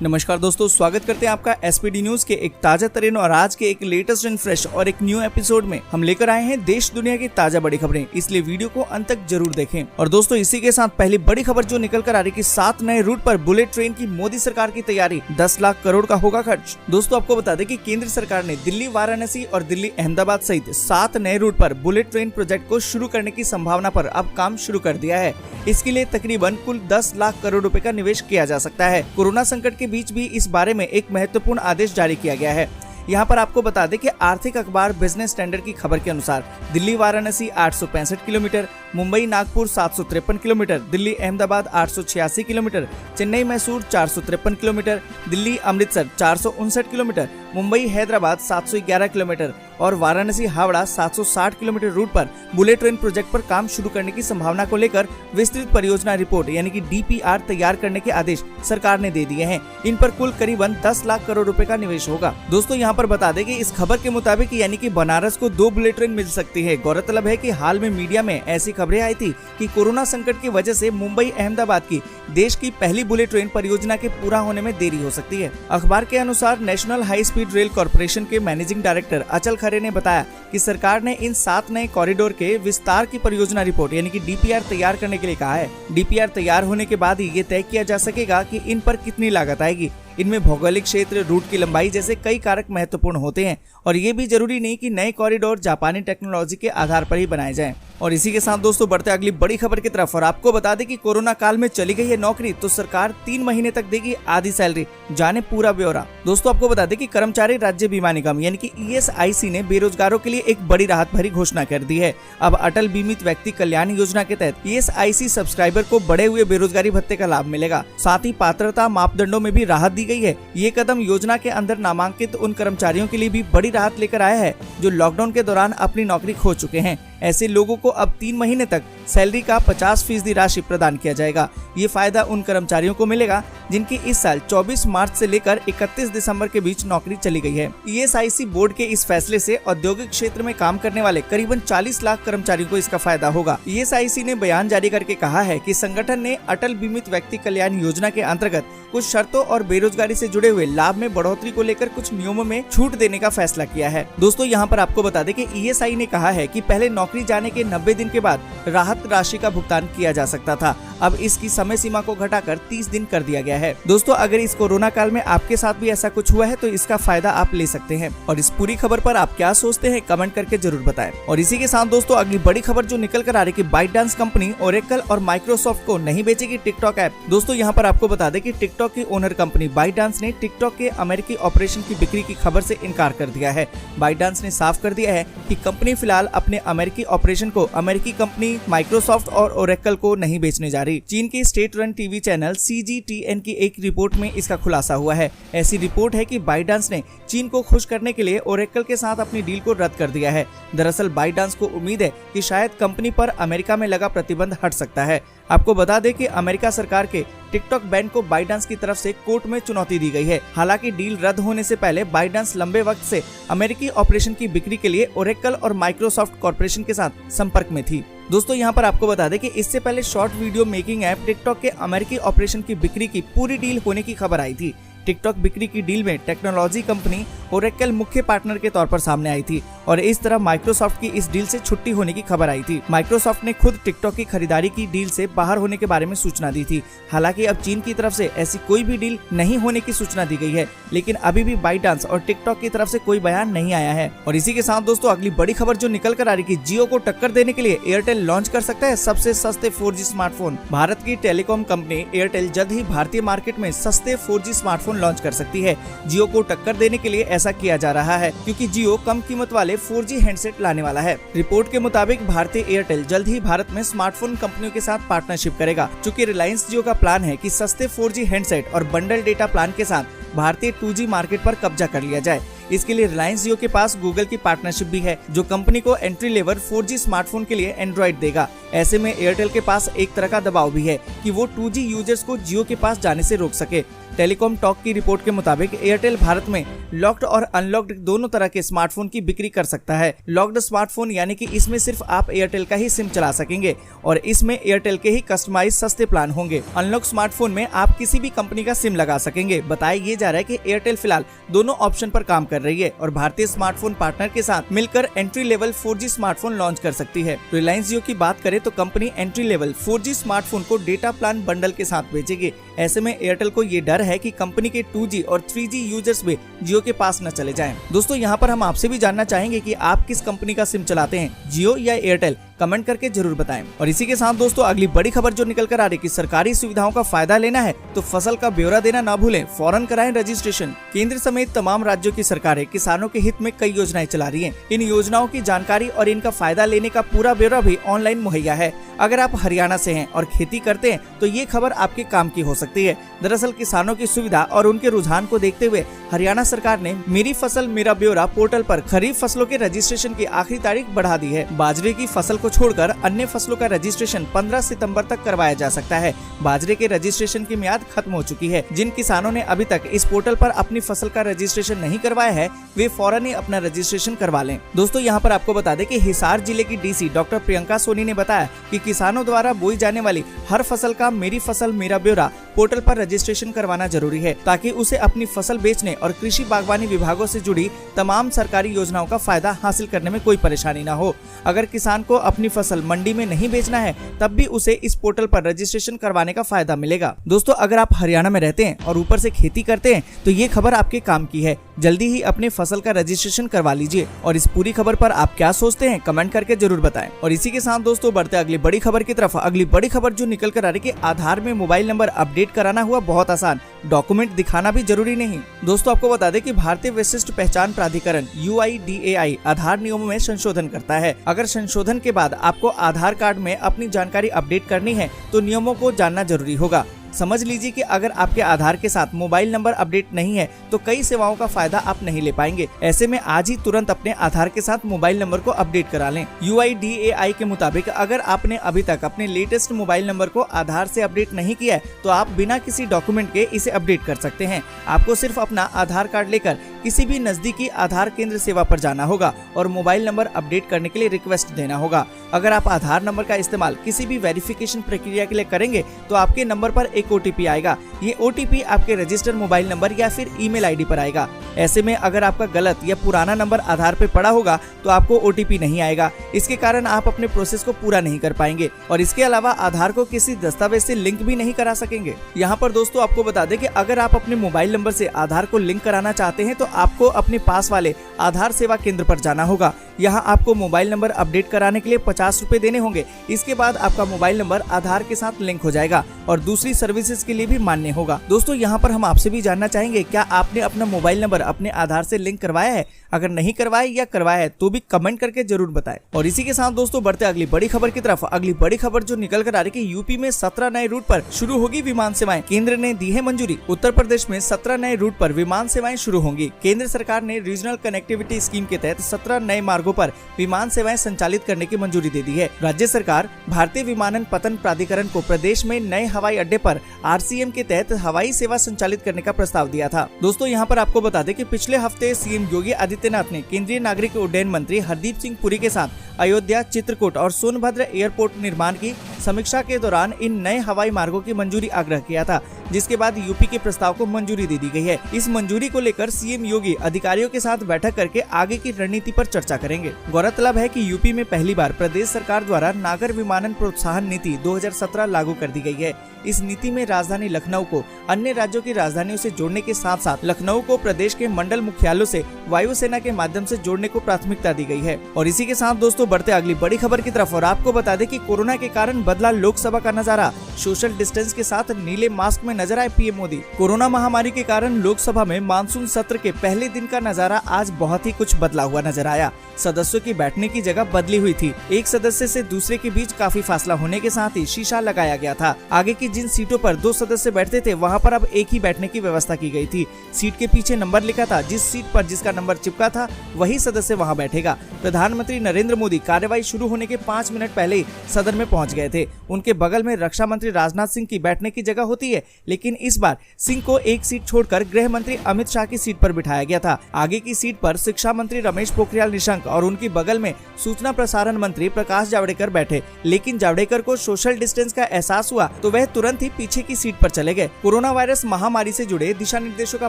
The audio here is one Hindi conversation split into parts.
नमस्कार दोस्तों, स्वागत करते हैं आपका एसपीडी न्यूज के एक ताजा तरीन और आज के एक लेटेस्ट एंड फ्रेश और एक न्यू एपिसोड में हम लेकर आए हैं देश दुनिया की ताजा बड़ी खबरें, इसलिए वीडियो को अंत तक जरूर देखें। और दोस्तों इसी के साथ पहली बड़ी खबर जो निकल कर आ रही है कि 7 नए रूट पर बुलेट ट्रेन की मोदी सरकार की तैयारी, 10 लाख करोड़ का होगा खर्च। दोस्तों आपको बता दें कि केंद्र सरकार ने दिल्ली वाराणसी और दिल्ली अहमदाबाद सहित 7 नए रूट पर बुलेट ट्रेन प्रोजेक्ट को शुरू करने की संभावना पर अब काम शुरू कर दिया है। इसके लिए तकरीबन कुल 10 लाख करोड़ रुपए का निवेश किया जा सकता है। कोरोना संकट के बीच भी इस बारे में एक महत्वपूर्ण आदेश जारी किया गया है। यहाँ पर आपको बता दें कि आर्थिक अखबार बिजनेस स्टैंडर्ड की खबर के अनुसार Delhi Varanasi 865 kilometre, Mumbai Nagpur 753 kilometre, Delhi Ahmedabad 886 kilometre, Chennai Mysore 453 kilometre, Delhi Amritsar 459 kilometre, Mumbai Hyderabad 711 kilometre और वाराणसी हावड़ा 760 किलोमीटर रूट पर बुलेट ट्रेन प्रोजेक्ट पर काम शुरू करने की संभावना को लेकर विस्तृत परियोजना रिपोर्ट यानी कि डीपीआर तैयार करने के आदेश सरकार ने दे दिए हैं। इन पर कुल करीबन 10 लाख करोड़ रुपए का निवेश होगा। दोस्तों यहाँ पर बता दें कि इस खबर के मुताबिक यानी कि बनारस को 2 बुलेट ट्रेन मिल सकती है। गौरतलब है कि हाल में मीडिया में ऐसी खबरें आई थी कि कोरोना संकट की वजह से मुंबई अहमदाबाद की देश की पहली बुलेट ट्रेन परियोजना के पूरा होने में देरी हो सकती है। अखबार के अनुसार national high speed rail corporation के मैनेजिंग डायरेक्टर अचल खरे ने बताया कि सरकार ने इन 7 नए कॉरिडोर के विस्तार की परियोजना रिपोर्ट यानी कि डीपीआर तैयार करने के लिए कहा है। डीपीआर तैयार होने के बाद ही ये तय किया जा सकेगा कि इन पर कितनी लागत आएगी। इनमें भौगोलिक क्षेत्र, रूट की लंबाई जैसे कई कारक महत्वपूर्ण होते हैं और ये भी जरूरी नहीं कि नए कॉरिडोर जापानी टेक्नोलॉजी के आधार पर ही बनाए जाएं। और इसी के साथ दोस्तों बढ़ते अगली बड़ी खबर की तरफ और आपको बता दें कि कोरोना काल में चली गई है नौकरी तो सरकार 3 महीने तक देगी आधी सैलरी, जाने पूरा ब्यौरा। दोस्तों आपको बता दें कि कर्मचारी राज्य बीमा निगम यानी कि ईएसआईसी ने बेरोजगारों के लिए एक बड़ी राहत भरी घोषणा कर दी है। अब अटल बीमित व्यक्ति कल्याण योजना के तहत ईएसआईसी सब्सक्राइबर को बढ़े हुए बेरोजगारी भत्ते का लाभ मिलेगा। साथ ही पात्रता मापदंडों में भी राहत दी गई है। ये कदम योजना के अंदर नामांकित उन कर्मचारियों के लिए भी बड़ी राहत लेकर आया है जो लॉकडाउन के दौरान अपनी नौकरी खो चुके हैं। ऐसे लोगों को अब 3 महीने तक सैलरी का 50% राशि प्रदान किया जाएगा। ये फायदा उन कर्मचारियों को मिलेगा जिनकी इस साल 24 मार्च से लेकर 31 दिसंबर के बीच नौकरी चली गई है। ईएसआईसी बोर्ड के इस फैसले से औद्योगिक क्षेत्र में काम करने वाले करीबन 40 लाख कर्मचारियों को इसका फायदा होगा। ईएसआईसी ने बयान जारी करके कहा है कि संगठन ने अटल बीमित व्यक्ति कल्याण योजना के अंतर्गत कुछ शर्तों और बेरोजगारी से जुड़े हुए लाभ में बढ़ोतरी को लेकर कुछ नियमों में छूट देने का फैसला किया है। दोस्तों यहाँ पर आपको बता दें कि ईएसआई ने कहा है कि पहले नौकरी जाने के 90 दिन के बाद राहत राशि का भुगतान किया जा सकता था, अब इसकी समय सीमा को घटाकर 30 दिन कर दिया गया है। दोस्तों अगर इस कोरोना काल में आपके साथ भी ऐसा कुछ हुआ है तो इसका फायदा आप ले सकते हैं। और इस पूरी खबर पर आप क्या सोचते हैं कमेंट करके जरूर बताएं। और इसी के साथ दोस्तों अगली बड़ी खबर जो निकल कर आ रही है कि बाइटडांस कंपनी ओरेकल और माइक्रोसॉफ्ट को नहीं बेचेगी टिकटॉक ऐप। दोस्तों यहाँ पर आपको बता दें कि टिकटॉक की ओनर कंपनी बाइटडांस ने टिकटॉक के अमेरिकी ऑपरेशन की बिक्री की खबर से इनकार कर दिया है। बाइटडांस ने साफ कर दिया है कि कंपनी फिलहाल अपने अमेरिकी ऑपरेशन को अमेरिकी कंपनी माइक्रोसॉफ्ट और ओरेकल को नहीं बेचने जा रही। चीन के state run TV channel CGTN की एक रिपोर्ट में इसका खुलासा हुआ है। ऐसी रिपोर्ट है कि बाइटडांस ने चीन को खुश करने के लिए ओरेकल के साथ अपनी डील को रद्द कर दिया है। दरअसल बाइटडांस को उम्मीद है कि शायद कंपनी पर अमेरिका में लगा प्रतिबंध हट सकता है। आपको बता दें कि अमेरिका सरकार के टिकटॉक बैन को बाइटडांस की तरफ से कोर्ट में चुनौती दी गई है। हालांकि डील रद्द होने से पहले बाइटडांस लंबे वक्त से अमेरिकी ऑपरेशन की बिक्री के लिए ओरेकल और माइक्रोसॉफ्ट कॉर्पोरेशन के साथ संपर्क में थी। दोस्तों यहाँ पर आपको बता दें कि इससे पहले short video making app TikTok के अमेरिकी ऑपरेशन की बिक्री की पूरी डील होने की खबर आई थी। टिकटॉक बिक्री की डील में टेक्नोलॉजी कंपनी ओरेकल मुख्य पार्टनर के तौर पर सामने आई थी और इस तरह माइक्रोसॉफ्ट की इस डील से छुट्टी होने की खबर आई थी। माइक्रोसॉफ्ट ने खुद टिकटॉक की खरीदारी की डील से बाहर होने के बारे में सूचना दी थी। हालांकि अब चीन की तरफ से ऐसी कोई भी डील नहीं होने की सूचना दी गई है, लेकिन अभी भी बाइटडांस और टिकटॉक की तरफ से कोई बयान नहीं आया है। और इसी के साथ दोस्तों अगली बड़ी खबर जो निकल कर आ रही है, जियो को टक्कर देने के लिए एयरटेल लॉन्च कर सकता है सबसे सस्ते 4G स्मार्टफोन। भारत की टेलीकॉम कंपनी एयरटेल जल्द ही भारतीय मार्केट में सस्ते 4G स्मार्टफोन लॉन्च कर सकती है। जियो को टक्कर देने के लिए ऐसा किया जा रहा है क्योंकि जियो कम कीमत वाले 4G हैंडसेट लाने वाला है। रिपोर्ट के मुताबिक भारतीय एयरटेल जल्द ही भारत में स्मार्टफोन कंपनियों के साथ पार्टनरशिप करेगा। चूँकि रिलायंस जियो का प्लान है कि सस्ते 4G हैंडसेट और बंडल डेटा प्लान के साथ भारतीय 2G मार्केट पर कब्जा कर लिया जाए। इसके लिए रिलायंस जियो के पास गूगल की पार्टनरशिप भी है, जो कंपनी को एंट्री लेवल 4G स्मार्टफोन के लिए एंड्रॉइड देगा। ऐसे में एयरटेल के पास एक तरह का दबाव भी है कि वो 2G यूजर्स को जियो के पास जाने से रोक सके। टेलीकॉम टॉक की रिपोर्ट के मुताबिक एयरटेल भारत में लॉक्ड और अनलॉक्ड दोनों तरह के स्मार्टफोन की बिक्री कर सकता है। लॉक्ड स्मार्टफोन यानी कि इसमें सिर्फ आप एयरटेल का ही सिम चला सकेंगे और इसमें एयरटेल के ही कस्टमाइज सस्ते प्लान होंगे। अनलॉक स्मार्टफोन में आप किसी भी कंपनी का सिम लगा सकेंगे। बताया ये जा रहा है कि एयरटेल फिलहाल दोनों ऑप्शन पर काम कर रही है और भारतीय स्मार्टफोन पार्टनर के साथ मिलकर entry level 4G smartphone launch कर सकती है। रिलायंस जियो की बात करें तो company entry level 4G smartphone को डेटा प्लान बंडल के साथ बेचेगी। ऐसे में एयरटेल को ये डर है कि कंपनी के 2G और 3G यूजर्स भी जियो के पास न चले जाएं। दोस्तों यहाँ पर हम आपसे भी जानना चाहेंगे कि आप किस कंपनी का सिम चलाते हैं, जियो या एयरटेल, कमेंट करके जरूर बताएं। और इसी के साथ दोस्तों अगली बड़ी खबर जो निकल कर आ रही है कि सरकारी सुविधाओं का फायदा लेना है तो फसल का ब्यौरा देना ना भूलें, फौरन कराएं रजिस्ट्रेशन। केंद्र समेत तमाम राज्यों की सरकारें किसानों के हित में कई योजनाएं चला रही हैं। इन योजनाओं की जानकारी और इनका फायदा लेने का पूरा ब्यौरा भी ऑनलाइन मुहैया है। अगर आप हरियाणा से हैं और खेती करते हैं तो ये खबर आपके काम की हो सकती है। दरअसल किसानों की सुविधा और उनके रुझान को देखते हुए हरियाणा सरकार ने मेरी फसल मेरा ब्यौरा पोर्टल पर खरीफ फसलों के रजिस्ट्रेशन की आखिरी तारीख बढ़ा दी है। बाजरे की फसल को छोड़कर अन्य फसलों का रजिस्ट्रेशन 15 सितंबर तक करवाया जा सकता है। बाजरे के रजिस्ट्रेशन की मियाद खत्म हो चुकी है। जिन किसानों ने अभी तक इस पोर्टल पर अपनी फसल का रजिस्ट्रेशन नहीं करवाया है वे फौरन ही अपना रजिस्ट्रेशन करवा लें। दोस्तों यहाँ पर आपको बता दें कि हिसार जिले की डीसी डॉक्टर प्रियंका सोनी ने बताया कि किसानों द्वारा बोई जाने वाली हर फसल का मेरी फसल मेरा ब्यौरा पोर्टल पर रजिस्ट्रेशन करवाना जरूरी है, ताकि उसे अपनी फसल बेचने और कृषि बागवानी विभागों से जुड़ी तमाम सरकारी योजनाओं का फायदा हासिल करने में कोई परेशानी न हो। अगर किसान को अपनी फसल मंडी में नहीं बेचना है तब भी उसे इस पोर्टल पर रजिस्ट्रेशन करवाने का फायदा मिलेगा। दोस्तों अगर आप हरियाणा में रहते हैं और ऊपर से खेती करते हैं तो ये खबर आपके काम की है। जल्दी ही अपने फसल का रजिस्ट्रेशन करवा लीजिए। और इस पूरी खबर पर आप क्या सोचते हैं कमेंट करके जरूर बताएं। और इसी के साथ दोस्तों बढ़ते अगली बड़ी खबर की तरफ। अगली बड़ी खबर जो निकल कर आ रही है कि आधार में मोबाइल नंबर अपडेट कराना हुआ बहुत आसान, डॉक्यूमेंट दिखाना भी जरूरी नहीं। दोस्तों आपको बता दें कि भारतीय विशिष्ट पहचान प्राधिकरण UIDAI आधार नियमों में संशोधन करता है। अगर संशोधन के बाद आपको आधार कार्ड में अपनी जानकारी अपडेट करनी है तो नियमों को जानना जरूरी होगा। समझ लीजिए कि अगर आपके आधार के साथ मोबाइल नंबर अपडेट नहीं है तो कई सेवाओं का फायदा आप नहीं ले पाएंगे। ऐसे में आज ही तुरंत अपने आधार के साथ मोबाइल नंबर को अपडेट करा लें। UIDAI के मुताबिक अगर आपने अभी तक अपने लेटेस्ट मोबाइल नंबर को आधार से अपडेट नहीं किया है तो आप बिना किसी डॉक्यूमेंट के इसे अपडेट कर सकते हैं। आपको सिर्फ अपना आधार कार्ड लेकर किसी भी नजदीकी आधार केंद्र सेवा पर जाना होगा और मोबाइल नंबर अपडेट करने के लिए रिक्वेस्ट देना होगा। अगर आप आधार नंबर का इस्तेमाल किसी भी वेरिफिकेशन प्रक्रिया के लिए करेंगे तो आपके नंबर पर एक OTP आएगा। ये OTP आपके रजिस्टर्ड मोबाइल नंबर या फिर ईमेल आईडी पर आएगा। ऐसे में अगर आपका गलत या पुराना नंबर आधार पे पड़ा होगा तो आपको OTP नहीं आएगा। इसके कारण आप अपने प्रोसेस को पूरा नहीं कर पाएंगे और इसके अलावा आधार को किसी दस्तावेज से लिंक भी नहीं करा सकेंगे। यहाँ पर दोस्तों आपको बता दें कि अगर आप अपने मोबाइल नंबर से आधार को लिंक कराना चाहते हैं तो आपको अपने पास वाले आधार सेवा केंद्र पर जाना होगा। यहाँ आपको मोबाइल नंबर अपडेट कराने के लिए 50 रुपए देने होंगे। इसके बाद आपका मोबाइल नंबर आधार के साथ लिंक हो जाएगा और दूसरी सर्विसेज के लिए भी मान्य होगा। दोस्तों यहाँ पर हम आपसे भी जानना चाहेंगे, क्या आपने अपना मोबाइल नंबर अपने आधार से लिंक करवाया है? अगर नहीं करवाया या करवाया है तो भी कमेंट करके जरूर बताएं। और इसी के साथ दोस्तों बढ़ते अगली बड़ी खबर की तरफ। अगली बड़ी खबर जो निकल कर आ रही है कि यूपी में 17 नए रूट पर शुरू होगी विमान सेवाएं, केंद्र ने दी है मंजूरी। उत्तर प्रदेश में 17 नए रूट पर विमान सेवाएं शुरू होंगी। केंद्र सरकार ने रीजनल कनेक्टिविटी स्कीम के तहत 17 नए मार्गों पर विमान सेवाएं संचालित करने की मंजूरी दे दी है। राज्य सरकार भारतीय विमानन पतन प्राधिकरण को प्रदेश में नए हवाई अड्डे पर RCM के तहत हवाई सेवा संचालित करने का प्रस्ताव दिया था। दोस्तों यहाँ पर आपको बता दें कि पिछले हफ्ते CM योगी आदित्यनाथ ने केंद्रीय नागरिक उड्डयन मंत्री हरदीप सिंह पुरी के साथ अयोध्या, चित्रकूट और सोनभद्र एयरपोर्ट निर्माण की समीक्षा के दौरान इन नए हवाई मार्गों की मंजूरी आग्रह किया था, जिसके बाद यूपी के प्रस्ताव को मंजूरी दे दी गई है। इस मंजूरी को लेकर CM योगी अधिकारियों के साथ बैठक करके आगे की रणनीति पर चर्चा करेंगे। गौरतलब है कि यूपी में पहली बार प्रदेश सरकार द्वारा नागर विमानन प्रोत्साहन नीति 2017 लागू कर दी गई है। इस नीति में राजधानी लखनऊ को अन्य राज्यों की राजधानियों से जोड़ने के साथ साथ लखनऊ को प्रदेश के मंडल मुख्यालयों से वायुसेना के माध्यम से जोड़ने को प्राथमिकता दी गई है। और इसी के साथ दोस्तों बढ़ते अगली बड़ी खबर की तरफ। और आपको बता दें कि कोरोना के कारण बदला लोकसभा का नजारा, सोशल डिस्टेंस के साथ नीले मास्क में नजर आए PM मोदी। कोरोना महामारी के कारण लोकसभा में मानसून सत्र के पहले दिन का नजारा आज बहुत ही कुछ बदला हुआ नजर आया। सदस्यों की बैठने की जगह बदली हुई थी। एक सदस्य से दूसरे के बीच काफी फासला होने के साथ ही शीशा लगाया गया था। आगे की जिन सीटों पर 2 सदस्य बैठते थे वहां पर अब एक ही बैठने की व्यवस्था की गई थी। सीट के पीछे नंबर लिखा था, जिस सीट पर जिसका नंबर चिपका था वही सदस्य वहां बैठेगा। प्रधानमंत्री नरेंद्र मोदी कार्यवाही शुरू होने के 5 मिनट पहले ही सदन में पहुंच गए थे। उनके बगल में रक्षा मंत्री राजनाथ सिंह की बैठने की जगह होती है, लेकिन इस बार सिंह को एक सीट छोड़कर गृह मंत्री अमित शाह की सीट पर बिठाया गया था। आगे की सीट पर शिक्षा मंत्री रमेश पोखरियाल निशंक और उनकी बगल में सूचना प्रसारण मंत्री प्रकाश जावड़ेकर बैठे, लेकिन जावड़ेकर को सोशल डिस्टेंस का एहसास हुआ तो वह तुरंत ही पीछे की सीट पर चले गए। कोरोना वायरस महामारी से जुड़े दिशा निर्देशों का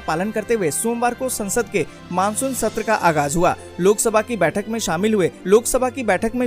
पालन करते हुए सोमवार को संसद के मानसून सत्र का आगाज हुआ। लोकसभा की बैठक में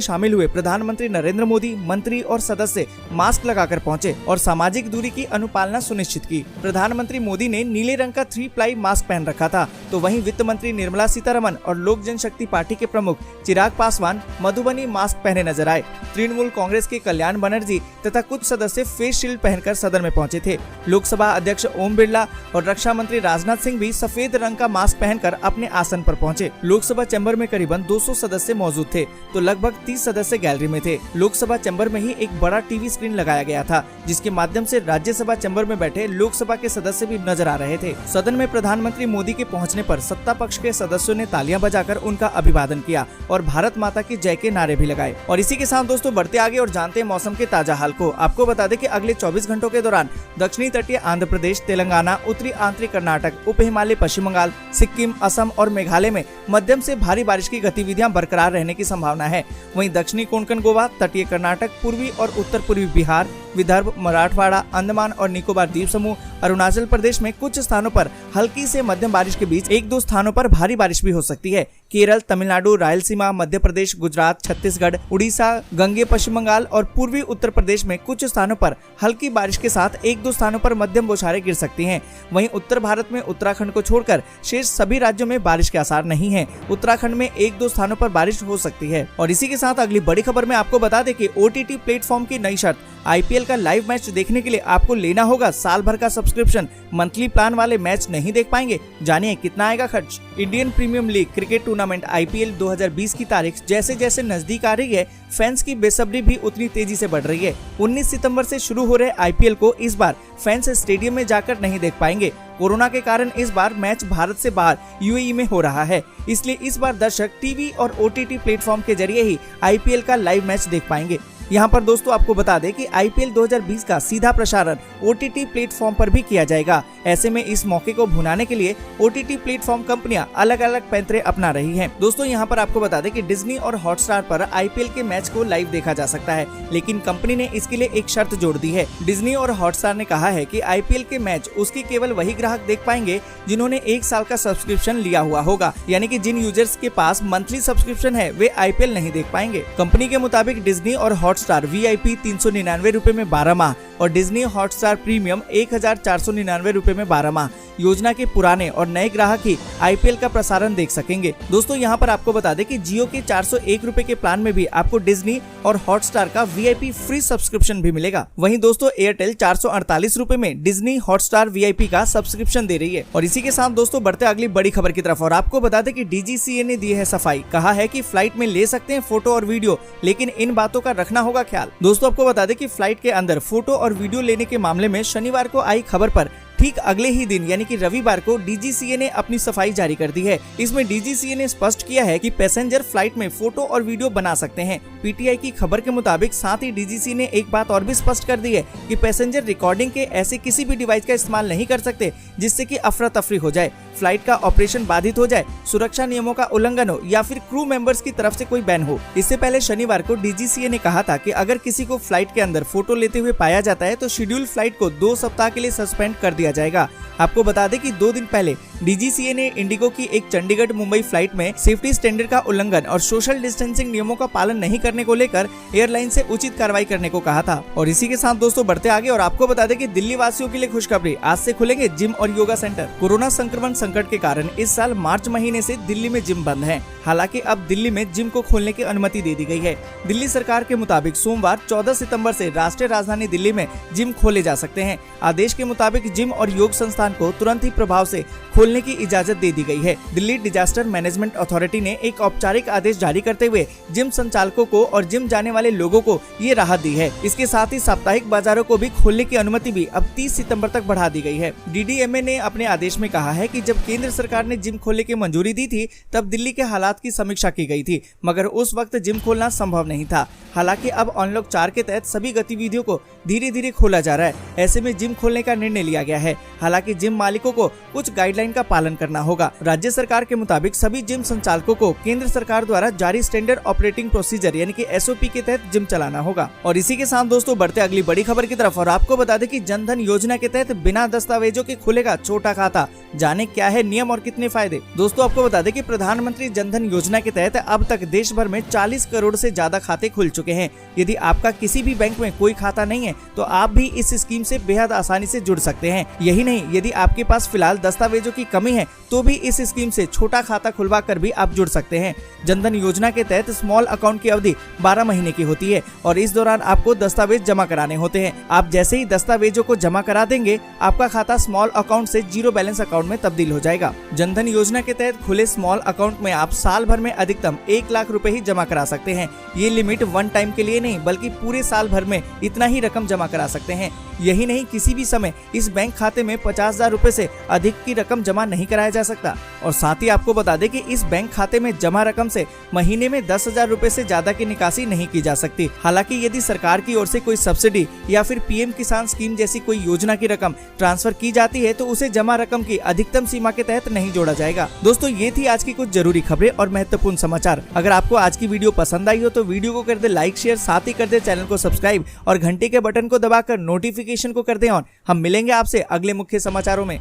शामिल हुए प्रधानमंत्री नरेंद्र मोदी, मंत्री और सदस्य मास्क लगाकर पहुंचे और सामाजिक दूरी की अनुपालना सुनिश्चित की। प्रधानमंत्री मोदी ने नीले रंग का 3 प्लाई मास्क पहन रखा था, तो वहीं वित्त मंत्री निर्मला सीतारमण और लोक जनशक्ति पार्टी के प्रमुख चिराग पासवान मधुबनी मास्क पहने नजर आए। तृणमूल कांग्रेस के कल्याण बनर्जी तथा कुछ सदस्य फेस शील्ड पहनकर सदन में पहुंचे थे। लोकसभा अध्यक्ष ओम बिरला और रक्षा मंत्री राजनाथ सिंह भी सफेद रंग का मास्क पहनकर अपने आसन पर पहुंचे। लोकसभा चैम्बर में करीबन 200 सदस्य मौजूद थे, तो लगभग 30 सदस्य गैलरी में थे। लोकसभा चैम्बर में ही एक बड़ा टीवी स्क्रीन लगाया गया था, जिसके माध्यम से राज्यसभा चैम्बर में बैठे लोकसभा के सदस्य भी नजर आ रहे थे। सदन में प्रधानमंत्री मोदी के पहुंचने पर सत्ता पक्ष के सदस्यों ने तालियां बजाकर उनका अभिवादन किया और भारत माता की जय के नारे भी लगाए। और इसी के साथ दोस्तों बढ़ते आगे और जानते हैं मौसम के ताजा हाल को। आपको बता दें कि अगले 24 घंटों के दौरान दक्षिणी तटीय आंध्र प्रदेश, तेलंगाना, उत्तरी आंतरिक कर्नाटक, उप हिमालय पश्चिम बंगाल, सिक्किम, असम और मेघालय में मध्यम से भारी बारिश की गतिविधियां बरकरार रहने की संभावना है। वहीं दक्षिणी कोंकण गोवा, तटीय कर्नाटक, पूर्वी और उत्तर पूर्वी बिहार, विदर्भ, मराठवाड़ा, अंडमान और निकोबार द्वीप समूह, अरुणाचल प्रदेश में कुछ स्थानों पर हल्की से मध्यम बारिश के बीच 1-2 स्थानों पर भारी बारिश भी हो सकती है। केरल, तमिलनाडु, रायलसीमा, मध्य प्रदेश, गुजरात, छत्तीसगढ़, उड़ीसा, गंगे पश्चिम बंगाल और पूर्वी उत्तर प्रदेश में कुछ स्थानों पर हल्की बारिश के साथ 1-2 स्थानों पर मध्यम बौछारें गिर सकती हैं। वहीं उत्तर भारत में उत्तराखंड को छोड़कर शेष सभी राज्यों में बारिश के आसार नहीं है। उत्तराखंड में 1-2 स्थानों पर बारिश हो सकती है। और इसी के साथ अगली बड़ी खबर में आपको बता दें कि OTT प्लेटफॉर्म की नई शर्त, IPL का लाइव मैच देखने के लिए आपको लेना होगा साल भर का सब्सक्रिप्शन। मंथली प्लान वाले मैच नहीं देख पाएंगे, जानिए कितना आएगा खर्च। Indian premier league cricket tournament IPL 2020 की तारीख जैसे जैसे नजदीक आ रही है, फैंस की बेसब्री भी उतनी तेजी से बढ़ रही है। 19 सितंबर से शुरू हो रहे IPL को इस बार फैंस स्टेडियम में जाकर नहीं देख पाएंगे। कोरोना के कारण इस बार मैच भारत से बाहर UAE में हो रहा है, इसलिए इस बार दर्शक टीवी और OTT प्लेटफॉर्म के जरिए ही IPL का लाइव मैच देख पाएंगे। यहाँ पर दोस्तों आपको बता दें कि IPL 2020 का सीधा प्रसारण OTT प्लेटफॉर्म पर भी किया जाएगा। ऐसे में इस मौके को भुनाने के लिए OTT प्लेटफॉर्म कंपनियां अलग अलग पैंतरे अपना रही हैं। दोस्तों यहाँ पर आपको बता दें कि डिज्नी और हॉटस्टार पर IPL के मैच को लाइव देखा जा सकता है, लेकिन कंपनी ने इसके लिए एक शर्त जोड़ दी है। डिज्नी और हॉटस्टार ने कहा है कि IPL के मैच उसके केवल वही ग्राहक देख पाएंगे जिन्होंने 1 साल का सब्सक्रिप्शन लिया हुआ होगा, यानी कि जिन यूजर्स के पास मंथली सब्सक्रिप्शन है वे IPL नहीं देख पाएंगे। कंपनी के मुताबिक डिज्नी और हॉटस्टार VIP 399 रुपए में 12 माह और डिज्नी हॉटस्टार प्रीमियम 1499 रुपए में 12 माह योजना के पुराने और नए ग्राहक ही IPL का प्रसारण देख सकेंगे। दोस्तों यहाँ पर आपको बता दें कि जियो के 401 रुपए के प्लान में भी आपको डिज्नी और हॉटस्टार का VIP फ्री सब्सक्रिप्शन भी मिलेगा। वहीं दोस्तों एयरटेल 448 रुपए में डिज्नी हॉटस्टार VIP का सब्सक्रिप्शन दे रही है। और इसी के साथ दोस्तों बढ़ते अगली बड़ी खबर की तरफ और आपको बता दें कि DGCA ने दी है सफाई, कहा है कि फ्लाइट में ले सकते हैं फोटो और वीडियो, लेकिन इन बातों का रखना होगा ख्याल। दोस्तों आपको बता दें कि फ्लाइट के अंदर फोटो और वीडियो लेने के मामले में शनिवार को आई खबर पर ठीक अगले ही दिन यानी कि रविवार को DGCA ने अपनी सफाई जारी कर दी है। इसमें DGCA ने स्पष्ट किया है कि पैसेंजर फ्लाइट में फोटो और वीडियो बना सकते हैं। PTI की खबर के मुताबिक साथ ही DGCA ने एक बात और भी स्पष्ट कर दी है कि पैसेंजर रिकॉर्डिंग के ऐसे किसी भी डिवाइस का इस्तेमाल नहीं कर सकते जिससे कि अफरा तफरी हो जाए, फ्लाइट का ऑपरेशन बाधित हो जाए, सुरक्षा नियमों का उल्लंघन हो या फिर क्रू मेंबर्स की तरफ से कोई बैन हो। इससे पहले शनिवार को DGCA ने कहा था कि अगर किसी को फ्लाइट के अंदर फोटो लेते हुए पाया जाता है तो शेड्यूल फ्लाइट को 2 सप्ताह के लिए सस्पेंड कर दिया जाएगा। आपको बता दें कि 2 दिन पहले DGCA ने इंडिगो की एक चंडीगढ़ मुंबई फ्लाइट में सेफ्टी स्टैंडर्ड का उल्लंघन और सोशल डिस्टेंसिंग नियमों का पालन नहीं करने को लेकर एयरलाइन से उचित कार्रवाई करने को कहा था। और इसी के साथ दोस्तों बढ़ते आगे और आपको बता दें कि दिल्ली वासियों के लिए खुशखबरी, आज से खुलेंगे जिम और योगा सेंटर। कोरोना संक्रमण संकट के कारण इस साल मार्च महीने से दिल्ली में जिम बंद है। हालांकि अब दिल्ली में जिम को खोलने की अनुमति दे दी गई है। दिल्ली सरकार के मुताबिक सोमवार 14 सितंबर से राष्ट्रीय राजधानी दिल्ली में जिम खोले जा सकते हैं। आदेश के मुताबिक जिम और योग संस्थान को तुरंत ही प्रभाव से खोलने खोलने की इजाजत दे दी गई है। दिल्ली डिजास्टर मैनेजमेंट अथॉरिटी ने एक औपचारिक आदेश जारी करते हुए जिम संचालकों को और जिम जाने वाले लोगों को ये राहत दी है। इसके साथ ही साप्ताहिक बाजारों को भी खोलने की अनुमति भी अब 30 सितंबर तक बढ़ा दी गई है। DDMA ने अपने आदेश में कहा है कि जब केंद्र सरकार ने जिम खोलने की मंजूरी दी थी तब दिल्ली के हालात की समीक्षा की गई थी, मगर उस वक्त जिम खोलना संभव नहीं था। हालांकि अब अनलॉक 4 के तहत सभी गतिविधियों को धीरे धीरे खोला जा रहा है। ऐसे में जिम खोलने का निर्णय लिया गया है। हालांकि जिम मालिकों को कुछ गाइडलाइन का पालन करना होगा। राज्य सरकार के मुताबिक सभी जिम संचालकों को केंद्र सरकार द्वारा जारी स्टैंडर्ड ऑपरेटिंग प्रोसीजर यानी कि SOP के तहत जिम चलाना होगा। और इसी के साथ दोस्तों बढ़ते अगली बड़ी खबर की तरफ और आपको बता दें कि जनधन योजना के तहत बिना दस्तावेजों के खुलेगा छोटा खाता। जाने क्या है नियम और कितने फायदे। दोस्तों आपको बता दें कि प्रधानमंत्री जनधन योजना के तहत अब तक देश भर में 40 करोड़ से ज्यादा खाते खुल चुके हैं। यदि आपका किसी भी बैंक में कोई खाता नहीं है तो आप भी इस स्कीम से बेहद आसानी से जुड़ सकते हैं। यही नहीं, यदि आपके पास फिलहाल दस्तावेजों की कमी है तो भी इस स्कीम से छोटा खाता खुलवा कर भी आप जुड़ सकते हैं। जनधन योजना के तहत स्मॉल अकाउंट की अवधि 12 महीने की होती है और इस दौरान आपको दस्तावेज जमा कराने होते हैं। आप जैसे ही दस्तावेजों को जमा करा देंगे आपका खाता स्मॉल अकाउंट से जीरो बैलेंस अकाउंट में तब्दील हो जाएगा। जनधन योजना के तहत खुले स्मॉल अकाउंट में आप साल भर में अधिकतम 1 लाख रुपए ही जमा करा सकते हैं। ये लिमिट वन टाइम के लिए नहीं बल्कि पूरे साल भर में इतना ही रकम जमा करा सकते हैं। यही नहीं, किसी भी समय इस बैंक खाते में 50,000 रुपए से अधिक की रकम जमा नहीं कराया जा सकता। और साथ ही आपको बता दें कि इस बैंक खाते में जमा रकम से महीने में 10,000 रुपए से ज्यादा की निकासी नहीं की जा सकती। हालांकि यदि सरकार की ओर से कोई सब्सिडी या फिर PM किसान स्कीम जैसी कोई योजना की रकम ट्रांसफर की जाती है तो उसे जमा रकम की अधिकतम सीमा के तहत नहीं जोड़ा जाएगा। दोस्तों ये थी आज की कुछ जरूरी खबरें और महत्वपूर्ण समाचार। अगर आपको आज की वीडियो पसंद आई हो तो वीडियो को कर दे लाइक शेयर, साथ ही कर दे चैनल को सब्सक्राइब और घंटे के बटन को दबाकर नोटिफिकेशन को कर दे ऑन। हम मिलेंगे आपसे अगले मुख्य समाचारों में।